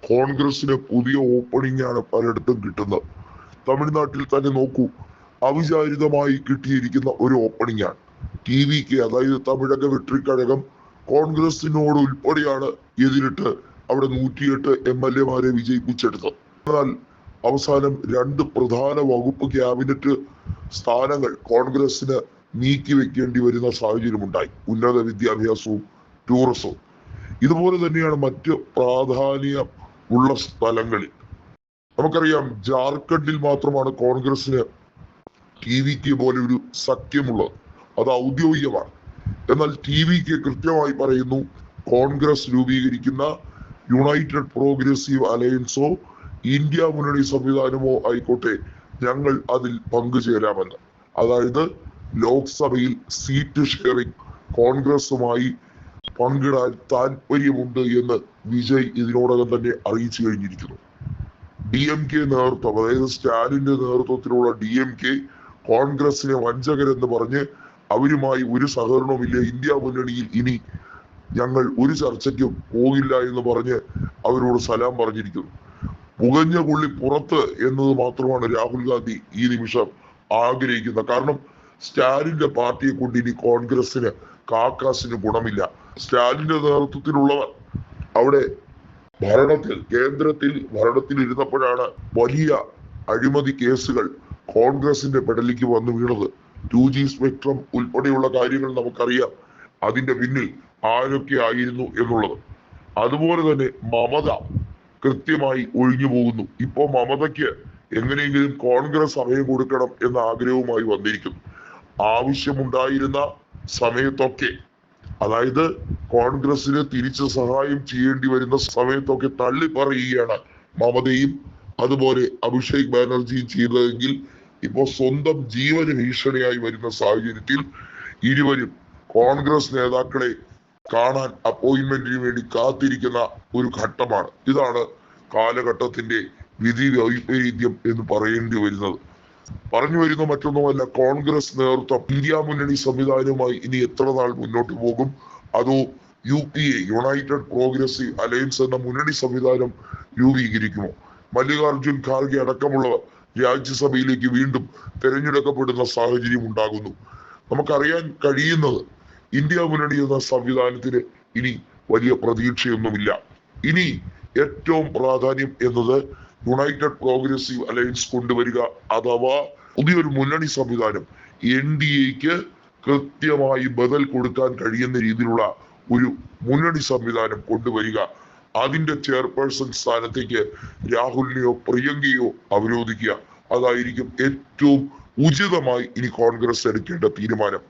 കോൺഗ്രസിന് പുതിയ ഓപ്പണിംഗ് ആണ് പലയിടത്തും കിട്ടുന്നത്. തമിഴ്നാട്ടിൽ തന്നെ നോക്കൂ, അവിചാരിതമായി കിട്ടിയിരിക്കുന്ന ഒരു ഓപ്പണിംഗ് ആണ്. ടി.വി.കെ, അതായത് തമിഴക വെട്രിക്കഴകം, കോൺഗ്രസിനോട് ഉൾപ്പെടെയാണ് എതിരിട്ട് അവിടെ 108 MLA-മാരെ വിജയിപ്പിച്ചെടുത്തത്. എന്നാൽ അവസാനം 2 പ്രധാന വകുപ്പ് ക്യാബിനറ്റ് സ്ഥാനങ്ങൾ കോൺഗ്രസിന് നീക്കി വെക്കേണ്ടി വരുന്ന സാഹചര്യമുണ്ടായി. ഉന്നത വിദ്യാഭ്യാസവും ടൂറിസവും. ഇതുപോലെ തന്നെയാണ് മറ്റ് പ്രാധാന്യം ഉള്ള സ്ഥലങ്ങളിൽ. നമുക്കറിയാം, ജാർഖണ്ഡിൽ മാത്രമാണ് കോൺഗ്രസിന് ടി.വി.കെ പോലെ ഒരു സഖ്യമുള്ളത്. അത് ഔദ്യോഗികമാണ്. എന്നാൽ ടി.വി.കെ കൃത്യമായി പറയുന്നു, കോൺഗ്രസ് രൂപീകരിക്കുന്ന യുണൈറ്റഡ് പ്രോഗ്രസീവ് അലയൻസോ ഇന്ത്യ മുന്നണി സംവിധാനമോ ആയിക്കോട്ടെ, ഞങ്ങൾ അതിൽ പങ്കുചേരാമെന്ന്. അതായത് ലോക്സഭയിൽ സീറ്റ് ഷെയറിംഗ് കോൺഗ്രസുമായി പങ്കിടാൻ താല്പര്യമുണ്ട് എന്ന് വിജയ് ഇതിനോടകം തന്നെ അറിയിച്ചു കഴിഞ്ഞിരിക്കുന്നു. DMK നേതൃത്വം, അതായത് സ്റ്റാലിന്റെ നേതൃത്വത്തിലുള്ള DMK കോൺഗ്രസിനെ വഞ്ചകരെന്ന് പറഞ്ഞ് അവരുമായി ഒരു സഹകരണവുമില്ല, ഇന്ത്യ മുന്നണിയിൽ ഇനി ഞങ്ങൾ ഒരു ചർച്ചയ്ക്കും പോകില്ല എന്ന് പറഞ്ഞ് അവരോട് സലാം പറഞ്ഞിരിക്കുന്നു. പുകഞ്ഞ കൊള്ളി പുറത്ത് എന്നത് മാത്രമാണ് രാഹുൽ ഗാന്ധി ഈ നിമിഷം ആഗ്രഹിക്കുന്നത്. കാരണം സ്റ്റാലിന്റെ പാർട്ടിയെ കൊണ്ട് ഇനി കോൺഗ്രസിന് കാക്കാസിന് ഗുണമില്ല. സ്റ്റാലിന്റെ നേതൃത്വത്തിലുള്ളവർ അവിടെ കേന്ദ്രത്തിൽ ഭരണത്തിൽ ഇരുന്നപ്പോഴാണ് വലിയ അഴിമതി കേസുകൾ കോൺഗ്രസിന്റെ പെടലിക്ക് വന്നു വീണത്. 2G സ്പെക്ട്രം ഉൾപ്പെടെയുള്ള കാര്യങ്ങൾ നമുക്കറിയാം, അതിന്റെ പിന്നിൽ ആരൊക്കെ ആയിരുന്നു എന്നുള്ളത്. അതുപോലെ തന്നെ മമത കൃത്യമായി ഒഴിഞ്ഞു പോകുന്നു. ഇപ്പോ മമതയ്ക്ക് എങ്ങനെയെങ്കിലും കോൺഗ്രസ് അഭയം കൊടുക്കണം എന്ന ആഗ്രഹവുമായി വന്നിരിക്കുന്നു. ആവശ്യമുണ്ടായിരുന്ന സമയത്തൊക്കെ, അതായത് കോൺഗ്രസിന് തിരിച്ച് സഹായം ചെയ്യേണ്ടി വരുന്ന സമയത്തൊക്കെ തള്ളി പറയുകയാണ് മമതയും അതുപോലെ അഭിഷേക് ബാനർജിയും ചെയ്തതെങ്കിൽ, ഇപ്പോ സ്വന്തം ജീവന് ഭീഷണിയായി വരുന്ന സാഹചര്യത്തിൽ ഇരുവരും കോൺഗ്രസ് നേതാക്കളെ കാണാൻ അപ്പോയിന്റ്മെന്റിന് വേണ്ടി കാത്തിരിക്കുന്ന ഒരു ഘട്ടമാണ്. ഇതാണ് കാലഘട്ടത്തിന്റെ വിധി വൈപരീത്യം എന്ന് പറയേണ്ടി വരുന്നത്. പറഞ്ഞു വരുന്ന മറ്റൊന്നുമല്ല, കോൺഗ്രസ് നേതൃത്വം ഇന്ത്യ മുന്നണി സംവിധാനവുമായി ഇനി എത്ര നാൾ മുന്നോട്ട് പോകും, അതോ UPA യുണൈറ്റഡ് പ്രോഗ്രസീവ് അലയൻസ് എന്ന മുന്നണി സംവിധാനം രൂപീകരിക്കുമോ? മല്ലികാർജുൻ ഖാർഗെ അടക്കമുള്ളവർ രാജ്യസഭയിലേക്ക് വീണ്ടും തെരഞ്ഞെടുക്കപ്പെടുന്ന സാഹചര്യം ഉണ്ടാകുന്നു. നമുക്കറിയാൻ കഴിയുന്നത്, ഇന്ത്യ മുന്നണി എന്ന സംവിധാനത്തിന് ഇനി വലിയ പ്രതീക്ഷയൊന്നുമില്ല. ഇനി ഏറ്റവും പ്രാധാന്യം എന്നത് യുണൈറ്റഡ് പ്രോഗ്രസീവ് അലയൻസ് കൊണ്ടുവരിക, അഥവാ പുതിയൊരു മുന്നണി സംവിധാനം NDAക്ക് കൃത്യമായി ബദൽ കൊടുക്കാൻ കഴിയുന്ന രീതിയിലുള്ള ഒരു മുന്നണി സംവിധാനം കൊണ്ടുവരിക. അതിന്റെ ചെയർപേഴ്സൺ സ്ഥാനത്തേക്ക് രാഹുലിനെയോ പ്രിയങ്കയോ അവരോധിക്കുക. അതായിരിക്കും ഏറ്റവും ഉചിതമായി ഇനി കോൺഗ്രസ് എടുക്കേണ്ട തീരുമാനം.